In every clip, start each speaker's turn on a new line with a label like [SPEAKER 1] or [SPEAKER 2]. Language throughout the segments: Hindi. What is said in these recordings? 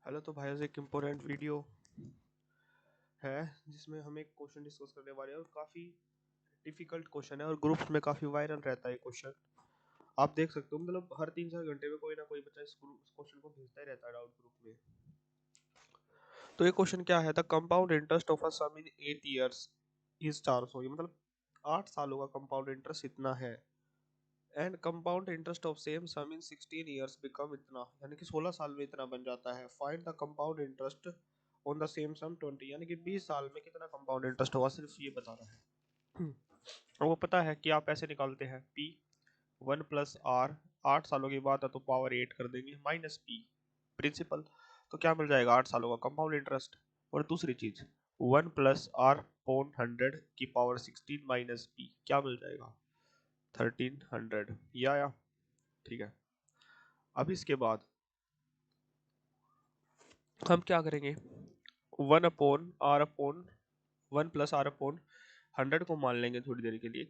[SPEAKER 1] हेलो। तो भाई एक इम्पोर्टेंट वीडियो है जिसमें हम एक क्वेश्चन डिस्कस करने वाले हैं और काफ़ी डिफिकल्ट क्वेश्चन है और ग्रुप्स में काफ़ी वायरल रहता है क्वेश्चन। आप देख सकते हो, मतलब हर 3-4 घंटे में कोई ना कोई बच्चा इस क्वेश्चन को भेजता ही रहता है डाउट ग्रुप में। तो ये क्वेश्चन क्या है, the compound interest of a sum in 8 years is 400। ये मतलब 8 सालों का कंपाउंड इंटरेस्ट इतना है। And compound interest of same sum in 16 years become इतना, यानी कि 16 साल में इतना बन जाता है। Find the compound interest on the same sum 20, यानी कि 20 साल में कितना कंपाउंड इंटरेस्ट होगा, सिर्फ ये बताना है। और वो पता है कि आप ऐसे निकालते हैं पी 1 + r, 8 सालों की बात है तो पावर 8 कर देंगे, माइनस पी प्रिंसिपल। तो क्या मिल जाएगा, 8 सालों का कंपाउंड इंटरेस्ट। और दूसरी चीज 1 + r/100 की पावर 16 माइनस पी, क्या मिल जाएगा 1300। या ठीक है। अब इसके बाद हम क्या करेंगे, 1/r/1 + r/100 को मान लेंगे थोड़ी देर के लिए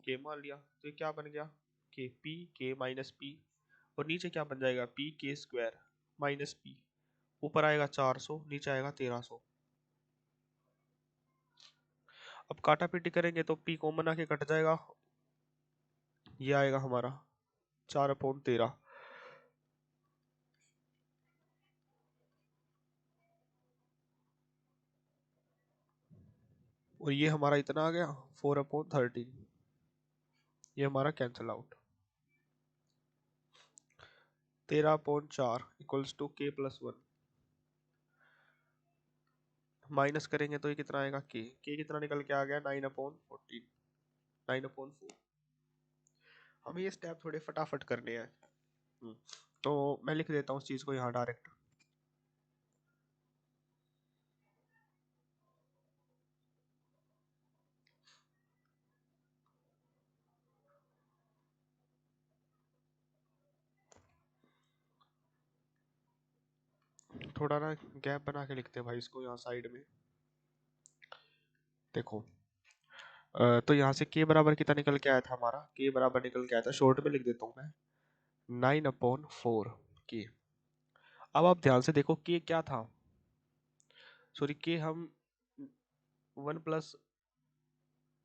[SPEAKER 1] के मान लिया तो ये क्या बन गया, के पी के माइनस पी। और नीचे क्या बन जाएगा, पी के स्क्वायर माइनस पी। ऊपर आएगा 400, नीचे आएगा 1300। अब काटा पीटी करेंगे तो पी कॉमन आके कट जाएगा, ये आएगा हमारा 4/13। और ये हमारा इतना आ गया 4/13। ये हमारा cancel out. 13/4 equals to k+1। Minus करेंगे तो ये कितना आएगा, के कितना निकल के आ गया 9/14, 9/4। हमें ये स्टेप थोड़े फटाफट करने हैं। तो मैं लिख देता हूँ उस चीज़ को यहाँ डायरेक्ट। थोड़ा ना गैप बना के लिखते हैं भाई इसको यहाँ साइड में। देखो तो यहाँ से के बराबर कितना निकल के आया था हमारा, के बराबर निकल के आया था, शॉर्ट में लिख देता हूँ मैं 9/4 के। अब आप ध्यान से देखो के क्या था, सॉरी के हम 1 +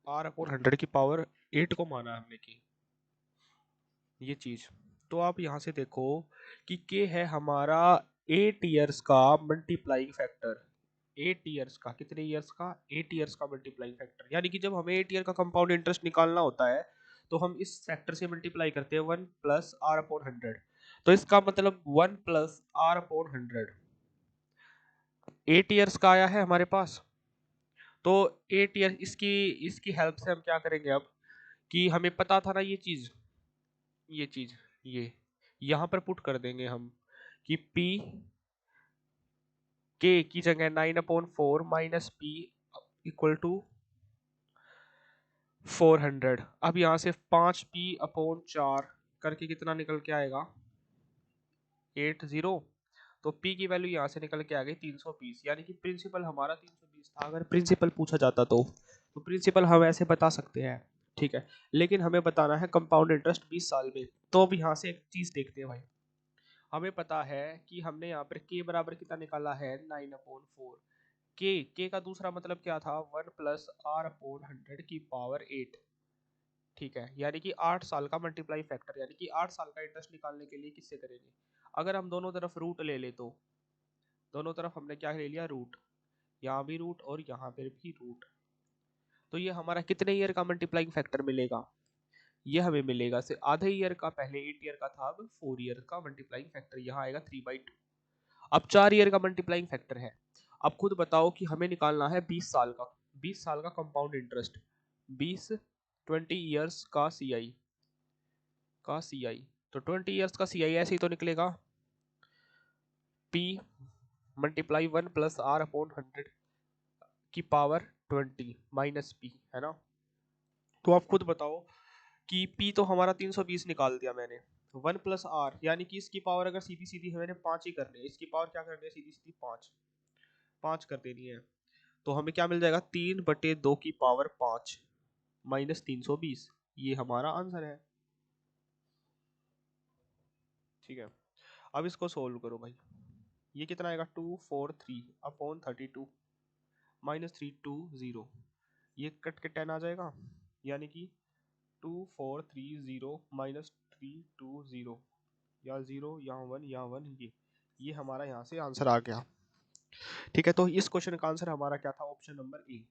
[SPEAKER 1] r/100 की पावर 8 को माना हमने की ये चीज। तो आप यहाँ से देखो कि के है हमारा 8 इयर्स का मल्टीप्लाइंग फैक्टर। 8 इयर्स का, कितने इयर्स का, 8 इयर्स का मल्टीप्लाइंग फैक्टर। यानी कि जब हमें 8 ईयर का कंपाउंड इंटरेस्ट निकालना होता है तो हम इस फैक्टर से मल्टीप्लाई करते हैं 1 + r/100। तो इसका मतलब 1 + r/100 8 इयर्स का आया है हमारे पास। तो 8 ईयर इसकी इसकी हेल्प से हम क्या करेंगे अब, कि हमें पता था ना ये चीज ये यहाँ पर पुट कर देंगे हम कि P के की जगह 9/4 माइनस पी इक्वल टू 400। अब यहाँ से 5p/4 करके कितना निकल के आएगा 80। तो p की वैल्यू यहाँ से निकल के आ गई 320, यानी कि प्रिंसिपल हमारा 320 था। अगर प्रिंसिपल पूछा जाता तो प्रिंसिपल हम ऐसे बता सकते हैं, ठीक है। लेकिन हमें बताना है कंपाउंड इंटरेस्ट 20 साल में। तो अब यहाँ से एक चीज देखते हैं भाई, हमें पता है कि हमने यहाँ पर के बराबर कितना निकाला है 9/4। के का दूसरा मतलब क्या था, 1 + r/100 की पावर 8, ठीक है। यानी कि 8 साल का मल्टीप्लाई फैक्टर, यानी कि 8 साल का इंटरेस्ट निकालने के लिए किससे करेंगे, अगर हम दोनों तरफ रूट ले ले तो दोनों तरफ हमने क्या ले लिया, रूट। यहाँ भी रूट और यहाँ पर भी रूट। तो ये हमारा कितने ईयर का मल्टीप्लाइंग फैक्टर मिलेगा, ये हमें मिलेगा से आधे ईयर का, पहले 8 ईयर का था, अब 4 ईयर का मल्टीप्लाइंग फैक्टर यहाँ आएगा 3/2। अब 4 ईयर का मल्टीप्लाइंग फैक्टर है। अब खुद बताओ कि हमें निकालना है 20 साल का, 20 साल का कंपाउंड इंटरेस्ट। 20 ईयर्स का सी आई। तो 20 ईयर्स का सी आई ऐसे ही तो निकलेगा, P मल्टीप्लाई 1 + r/100 की पावर 20 माइनस पी, है ना। तो आप खुद बताओ कि P तो हमारा 320 निकाल दिया मैंने, 1 + r यानी कि इसकी पावर अगर सीधी सीधी है मैंने 5 ही करनी है, इसकी पावर क्या करनी है सीधी सीधी 5 कर देनी है। तो हमें क्या मिल जाएगा 3/2 की पावर 5 माइनस 320। ये हमारा आंसर है, ठीक है। अब इसको सोल्व करो भाई, ये कितना आएगा 243/32 -320, ये कट के 10 आ जाएगा, यानी कि 2430 -320, या 0 यहाँ 1 यहाँ 1, ये हमारा यहाँ से आंसर आ गया। ठीक है, तो इस क्वेश्चन का आंसर हमारा क्या था? Option number a.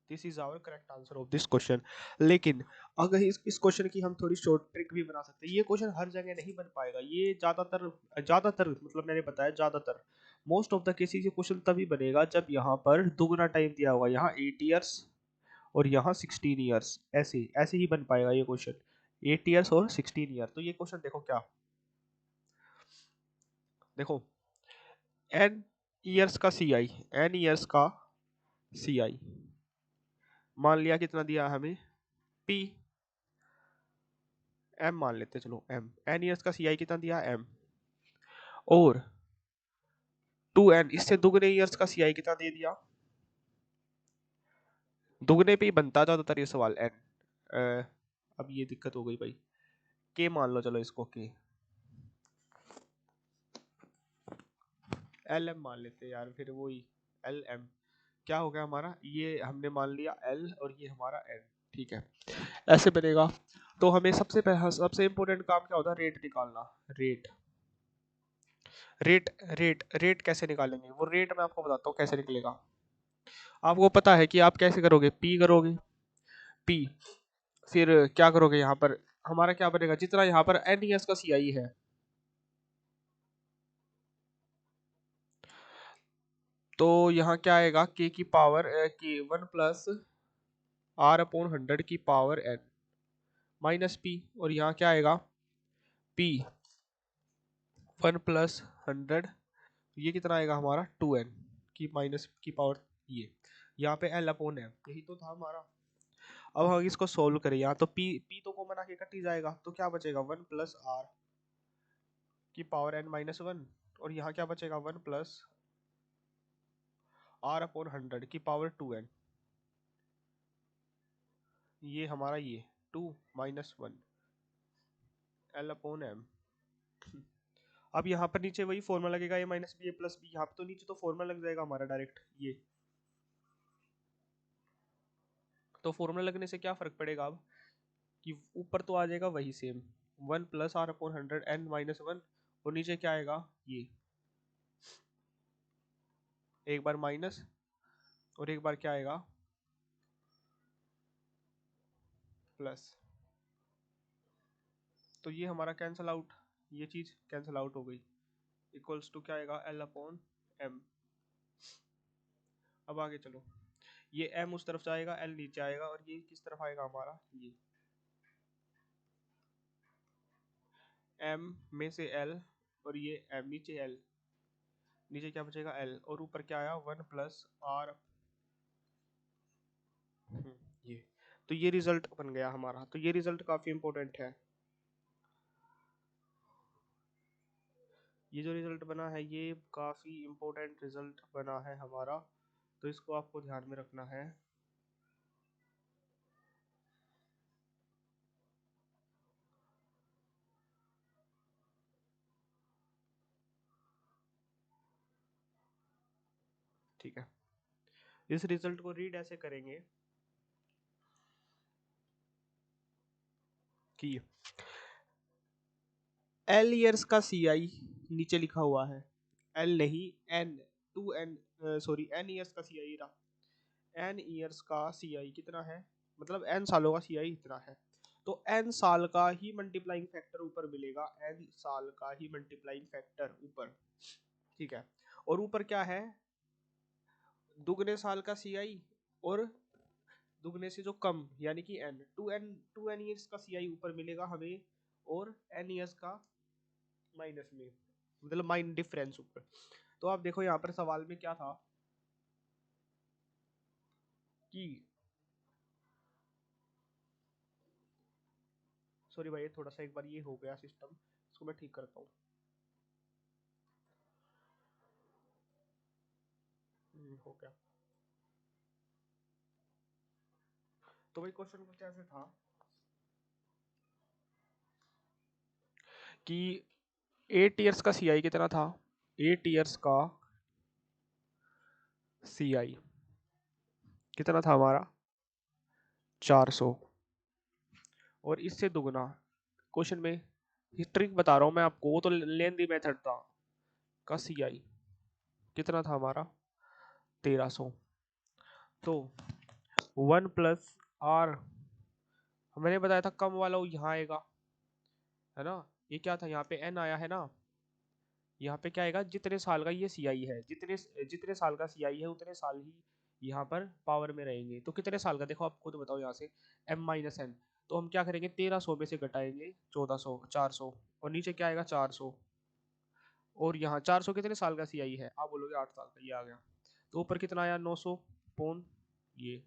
[SPEAKER 1] This is our correct answer of this question. लेकिन अगर इस क्वेश्चन की हम थोड़ी शॉर्ट ट्रिक भी बना सकते हैं। ये क्वेश्चन हर जगह नहीं बन पाएगा, ये ज़्यादातर मतलब मैंने बताया ज़्यादातर मोस्ट ऑफ द केसेस ये क्वेश्चन तभी बनेगा जब यहाँ पर दुगना टाइम दिया होगा, यहाँ 8 ईयर्स और यहाँ 16 ईयर्स, ऐसे ऐसे ही बन पाएगा ये क्वेश्चन, 8 ईयर्स और 16 ईयर। तो ये क्वेश्चन देखो क्या, देखो n ईयर्स का सी आई मान लिया, कितना दिया हमें p, m मान लेते, चलो m, n ईयर्स का सी आई कितना दिया m, और 2n, इससे दुगने ईयर्स का सी आई कितना दे दिया, दुगने पे ही बनता ज्यादातर ये सवाल n। अब ये दिक्कत हो गई भाई, k मान लो, चलो इसको k, lm मान लेते यार, फिर वही lm क्या हो गया हमारा, ये हमने मान लिया l और ये हमारा n। ठीक है, ऐसे बनेगा। तो हमें सबसे इंपॉर्टेंट काम क्या होता है? रेट निकालना। रेट रेट रेट कैसे निकालेंगे? वो रेट मैं आपको बताता हूँ कैसे निकलेगा। आपको पता है कि आप कैसे करोगे, पी करोगे, पी, फिर क्या करोगे, यहाँ पर हमारा क्या बनेगा, जितना यहाँ पर एन ईयर्स का सी आई है, तो यहाँ क्या आएगा, के की पावर के 1+r/100 की पावर n माइनस पी, और यहाँ क्या आएगा, p 1+100, ये कितना आएगा हमारा 2n की माइनस की पावर, ये यहाँ पे l/m, यही तो था हमारा। अब हम इसको सोल्व करें, यहाँ तो p तो कॉमन आके कट ही जाएगा, तो क्या बचेगा 1+r की पावर n-1, और यहाँ क्या बचेगा 1+r/100 की पावर 2n, ये हमारा ये 2 - 1 l/m। अब यहाँ पर नीचे वही फॉर्मूला लगेगा, a - b a + b, यहाँ पे तो नीचे तो फॉर्मूला लग जाएगा हमारा डायरेक्ट, ये तो फॉर्मूला लगने से क्या फर्क पड़ेगा अब, कि ऊपर तो आ जाएगा वही सेम 1+r/100 n-1, और नीचे क्या आएगा, ये एक बार माइनस और एक बार क्या आएगा प्लस, तो ये हमारा कैंसल आउट, ये चीज कैंसल आउट हो गई, इक्वल्स टू क्या आएगा l/m। अब आगे चलो, ये m उस तरफ जाएगा, l नीचे आएगा, और ये किस तरफ आएगा हमारा, ये m में से l, और ये m नीचे l, नीचे क्या बचेगा l, और ऊपर क्या आया 1+r, ये, तो ये रिजल्ट बन गया हमारा। तो ये रिजल्ट काफी इंपॉर्टेंट है, ये जो रिजल्ट बना है ये काफी इंपॉर्टेंट रिजल्ट बना है हमारा, तो इसको आपको ध्यान में रखना है। ठीक है, इस रिजल्ट को रीड ऐसे करेंगे कि एल ईयर्स का सी आई नीचे लिखा हुआ है, एल नहीं N, 2n, sorry N years का सी आई रहा, एन ईयर्स का सी आई कितना है, मतलब एन सालों का सी आई इतना है, तो एन साल का ही मल्टीप्लाइंग फैक्टर ऊपर मिलेगा, एन साल का ही मल्टीप्लाइंग फैक्टर ऊपर। ठीक है, और ऊपर क्या है, दुगने साल का सी आई, और दुगने से जो कम यानी कि एन, 2n ईयर्स का सी आई ऊपर मिलेगा हमें, और एन ईयर्स का माइनस में, मतलब माइन डिफरेंस ऊपर। तो आप देखो यहाँ पर सवाल में क्या था कि, सॉरी भाई थोड़ा सा एक बार ये हो गया सिस्टम, इसको मैं ठीक करता हूँ। हो गया, तो भाई क्वेश्चन कुछ ऐसे था कि 8 ईयर्स का सी आई कितना था, 8 ईयर्स का CI कितना था हमारा 400, और इससे दुगना क्वेश्चन में ट्रिक बता रहा हूँ मैं आपको, वो तो लेंदी मेथड था का CI कितना था हमारा 1300। तो 1 प्लस R, मैंने बताया था कम वाला वो यहाँ आएगा, है ना। ये क्या था, यहाँ पे N आया है ना, यहाँ पे क्या आएगा, जितने साल का ये CI है, जितने जितने साल का CI है उतने साल ही यहाँ पर पावर में रहेंगे। तो कितने साल का, देखो आप खुद बताओ यहाँ से M-N, तो हम क्या करेंगे 1300 में से घटाएंगे 1400 400, और नीचे क्या आएगा 400, और यहाँ 400 कितने साल का CI है, आप बोलोगे 8 साल का, ये आ गया। तो ऊपर कितना आया 900 पोन ये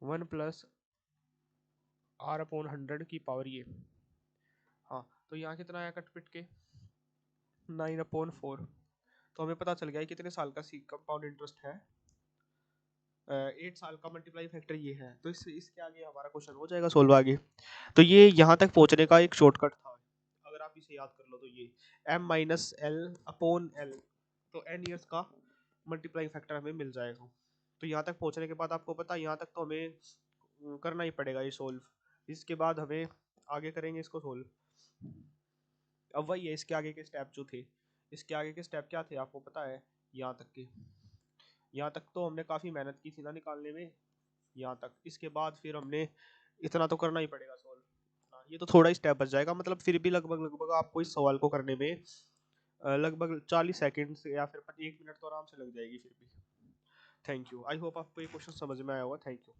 [SPEAKER 1] 1 प्लस R अपॉन 100 की पावर ये, हाँ। तो यहाँ कितना आया कट पिट के 9/4। तो हमें पता चल गया है कितने साल का सी कंपाउंड इंटरेस्ट है, 8 साल का मल्टीप्लाई फैक्टर ये है। तो इसके आगे हमारा क्वेश्चन हो जाएगा सोल्व आगे। तो ये यहाँ तक पहुँचने का एक शॉर्टकट था, अगर आप इसे याद कर लो तो ये M-L/L, तो n ईयर्स का मल्टीप्लाई फैक्टर हमें मिल जाएगा। तो यहाँ तक पहुँचने के बाद आपको पता है यहाँ तक तो हमें करना ही पड़ेगा ये सोल्व, इसके बाद हमें आगे करेंगे इसको सोल्व। अब वही है, इसके आगे के स्टेप जो थे, इसके आगे के स्टेप क्या थे आपको पता है, यहाँ तक के, यहाँ तक तो हमने काफ़ी मेहनत की थी ना निकालने में, यहाँ तक। इसके बाद फिर हमने इतना तो करना ही पड़ेगा सॉल्व, हाँ, ये तो थोड़ा ही स्टेप बच जाएगा, मतलब फिर भी लगभग लगभग आपको इस सवाल को करने में लगभग 40 सेकंड या फिर 1 मिनट तो आराम से लग जाएगी फिर भी। थैंक यू, आई होप आपको ये क्वेश्चन समझ में आया होगा। Thank you.